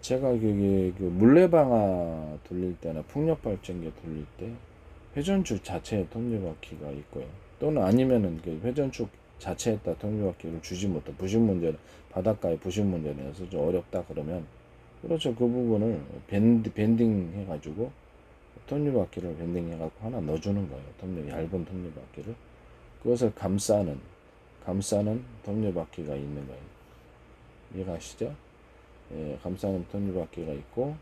제가 그 물레방아 돌릴 때나 풍력발전기 돌릴 때 회전축 자체에 톱니바퀴가 있고요. 또는 아니면은 그 회전축 자체에다 톱니바퀴를 주지 못해 부식 문제, 바닷가에 부식 문제로 해서 좀 어렵다 그러면, 그렇죠, 그 부분을 밴딩 해가지고 톱니바퀴를 밴딩 해갖고 하나 넣어주는 거예요. 얇은 톱니바퀴를, 그것을 감싸는 톱니바퀴가 있는 거예요. 이해가시죠? 예, 감싸는 톱니바퀴가 있고,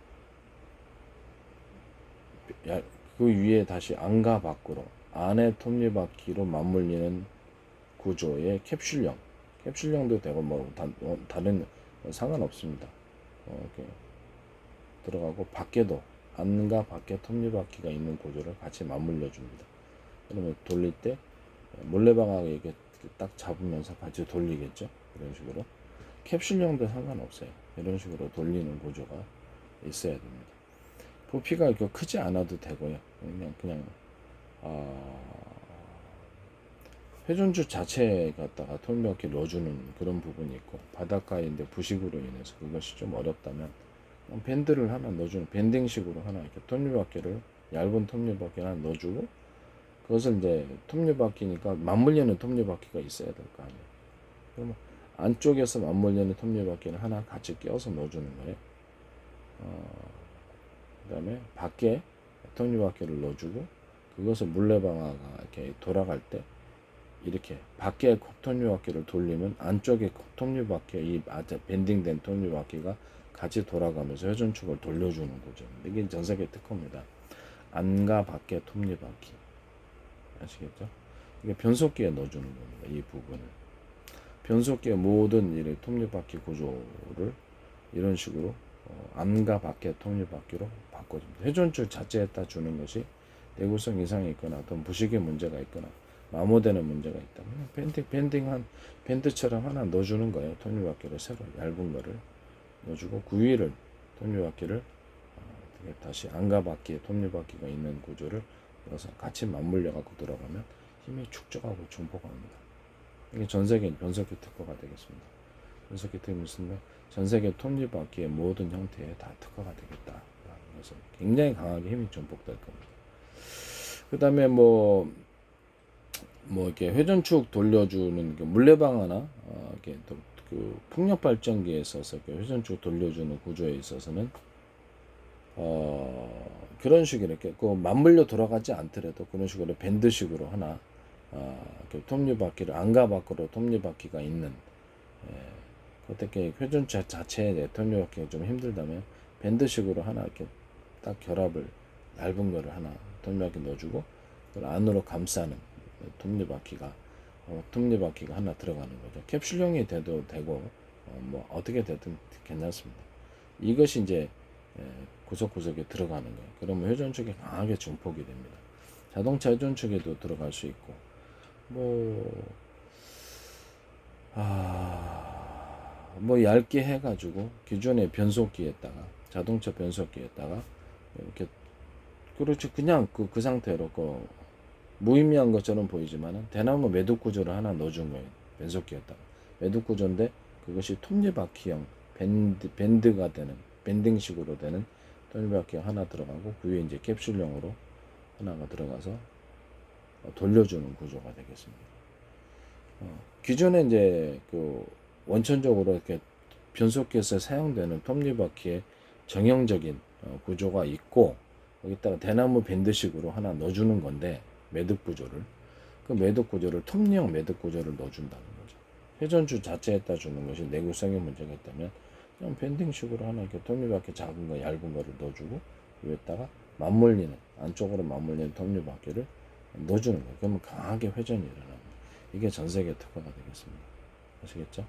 그 위에 다시 안과 밖으로 안에 톱니바퀴로 맞물리는 구조의 캡슐형도 되고 뭐 다른 상관없습니다. 이렇게 들어가고, 밖에도 안과 밖에 톱니바퀴가 있는 구조를 같이 맞물려 줍니다. 그러면 돌릴 때 몰래방아가 이렇게 딱 잡으면서 같이 돌리겠죠. 이런 식으로 캡슐형도 상관없어요. 이런 식으로 돌리는 구조가 있어야 됩니다. 부피가 이렇게 크지 않아도 되고요. 그냥 회전주 자체에 갖다가 톱니바퀴 넣어주는 그런 부분이 있고, 바닷가인데 부식으로 인해서 그것이 좀 어렵다면 밴드를 하나 넣어주는, 밴딩식으로 하나 이렇게 톱니바퀴를, 얇은 톱니바퀴를 하나 넣어주고, 그것을 이제 톱니바퀴니까 맞물리는 톱니바퀴가 있어야 될 거 아니에요. 그러면 안쪽에서 맞물리는 톱니바퀴를 하나 같이 껴서 넣어주는 거예요. 그 다음에 밖에 톱니바퀴를 넣어주고, 그것을 물레방아가 이렇게 돌아갈 때 이렇게 밖에 톱니바퀴를 돌리면 안쪽에 톱니바퀴, 이 밴딩된 톱니바퀴가 같이 돌아가면서 회전축을 돌려주는 거죠. 이게 전세계 특허입니다. 안과 밖에 톱니바퀴, 아시겠죠? 이게 변속기에 넣어주는 겁니다. 이 부분을 변속기의 모든 이 톱니바퀴 구조를 이런 식으로 안과 밖에 톱니바퀴로 바꿔줍니다. 회전축 자체에다 주는 것이 내구성 이상이 있거나 어떤 부식의 문제가 있거나 마모되는 문제가 있다면 밴딩한 밴드처럼 하나 넣어주는 거예요. 톱니바퀴를 새로 얇은 거를 넣어주고, 그 위를 톱니바퀴를 다시 안과 밖에 톱니바퀴가 있는 구조를 넣어서 같이 맞물려 갖고 들어가면 힘이 축적하고 증폭합니다. 이게 전세계 변속기 특허가 되겠습니다. 변속기 특허는 무슨, 전세계 톱니바퀴의 모든 형태에 다 특허가 되겠다. 그래서 굉장히 강하게 힘이 증폭될 겁니다. 그 다음에 이렇게 회전축 돌려주는 물레방아나 이렇게 그 풍력 발전기에 있어서 회전축 돌려주는 구조에 있어서는 그런 식으로 이렇게 맞물려 돌아가지 않더라도 그런 식으로 밴드식으로 하나 톱니바퀴를 안과 밖으로 톱니바퀴가 있는, 어떻게 회전축 자체에 톱니바퀴가 좀 힘들다면 밴드식으로 하나 이렇게 딱 결합을, 얇은 거를 하나 톱니바퀴 넣어주고, 그걸 안으로 감싸는 톱니바퀴가 하나 들어가는 거죠. 캡슐형이 돼도 되고 뭐 어떻게 되든 괜찮습니다. 이것이 이제 구석구석에 들어가는 거예요. 그러면 회전축이 강하게 증폭이 됩니다. 자동차 회전축에도 들어갈 수 있고, 뭐 얇게 해가지고 기존의 변속기에다가, 자동차 변속기에다가 이렇게, 그렇지, 그냥 그 상태로 무의미한 것처럼 보이지만은 대나무 매듭 구조를 하나 넣어준 거예요. 변속기에다가 매듭 구조인데, 그것이 톱니바퀴형 밴드가 되는, 밴딩식으로 되는 톱니바퀴 하나 들어가고, 그 위에 이제 캡슐형으로 하나가 들어가서 돌려주는 구조가 되겠습니다. 기존에 이제 원천적으로 이렇게 변속기에서 사용되는 톱니바퀴의 정형적인 구조가 있고, 거기다가 대나무 밴드식으로 하나 넣어주는 건데, 매듭 구조를, 그 매듭 구조를 톱니형 매듭 구조를 넣어준다는 거죠. 회전주 자체에다 주는 것이 내구성의 문제가 있다면 그냥 밴딩식으로 하나 이렇게 톱니바퀴 작은 거, 얇은 거를 넣어주고, 위에다가 안쪽으로 맞물리는 톱니바퀴를 넣어주는 거예요. 그러면 강하게 회전이 일어납니다. 이게 전세계 특허가 되겠습니다. 아시겠죠?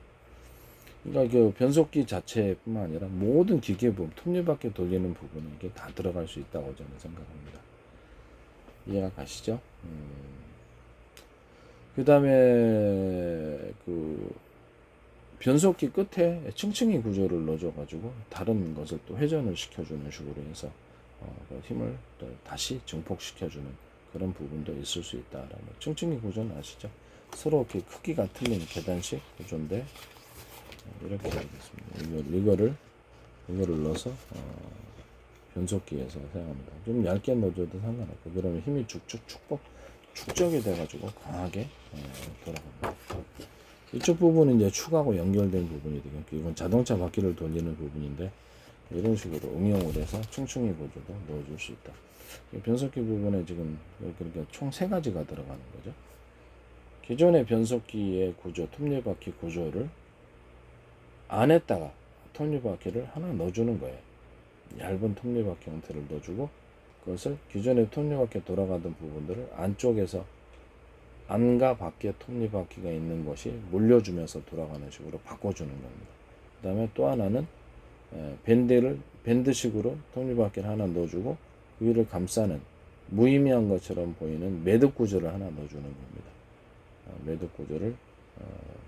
그러니까 그 변속기 자체뿐만 아니라 모든 기계 부분, 톱니바퀴 돌리는 부분은 이게 다 들어갈 수 있다고 저는 생각합니다. 이해가 가시죠? 그 다음에 변속기 끝에 층층이 구조를 넣어줘가지고 다른 것을 또 회전을 시켜주는 식으로 해서 힘을 또 다시 증폭시켜주는 그런 부분도 있을 수 있다라는, 층층이 구조는 아시죠? 서로 이렇게 크기가 틀린 계단식 구조인데 이렇게 되겠습니다. 이거를 이거를 넣어서 변속기에서 사용합니다. 좀 얇게 넣어줘도 상관없고 그러면 힘이 축적이 돼가지고 강하게 돌아갑니다. 이쪽 부분은 이제 축하고 연결된 부분이 되겠고 이건 자동차 바퀴를 돌리는 부분인데 이런 식으로 응용을 해서 층층이 구조도 넣어줄 수 있다. 변속기 부분에 지금 그러니까 총 3가지가 들어가는 거죠. 기존의 변속기의 구조, 톱니바퀴 구조를 안에다가 톱니바퀴를 하나 넣어주는 거예요. 얇은 톱니바퀴 형태를 넣어주고 그것을 기존의 톱니바퀴 돌아가던 부분들을 안쪽에서 안과 밖에 톱니바퀴가 있는 것이 물려주면서 돌아가는 식으로 바꿔주는 겁니다. 그 다음에 또 하나는 밴드식으로 톱니바퀴를 하나 넣어주고 그 위를 감싸는 무의미한 것처럼 보이는 매듭 구조를 하나 넣어주는 겁니다. 매듭 구조를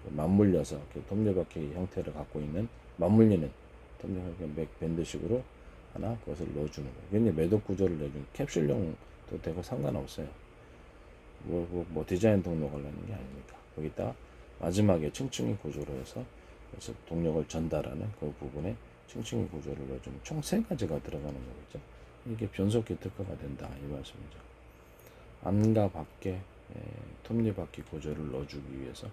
맞물려서 톱니바퀴 형태를 갖고 있는 맞물리는 톱니바퀴 밴드식으로 하나 그것을 넣어주는 거예요. 근데 매듭 구조를 내주는 캡슐형도 되고 상관없어요. 뭐 디자인 동력을 내는 게 아니니까 거기다 마지막에 층층이 구조로 해서 그래서 동력을 전달하는 그 부분에 층층이 구조를 넣어주면 총 3가지가 들어가는 거겠죠. 이게 변속기 특화가 된다 이 말씀이죠. 안과 밖에 톱니바퀴 구조를 넣어주기 위해서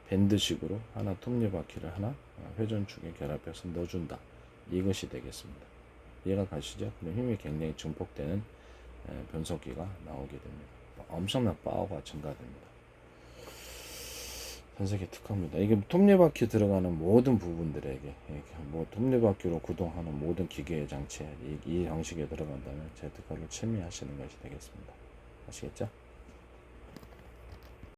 밴드식으로 하나 톱니바퀴를 하나 회전축에 결합해서 넣어준다. 이것이 되겠습니다. 이해가 가시죠? 그럼 힘이 굉장히 증폭되는 변속기가 나오게 됩니다. 엄청난 파워가 증가됩니다. 변속기 특화입니다. 이게 톱니바퀴 들어가는 모든 부분들에게 뭐 톱니바퀴로 구동하는 모든 기계 장치에 이 방식에 들어간다면 제 특화를 침해하시는 것이 되겠습니다. 아시겠죠?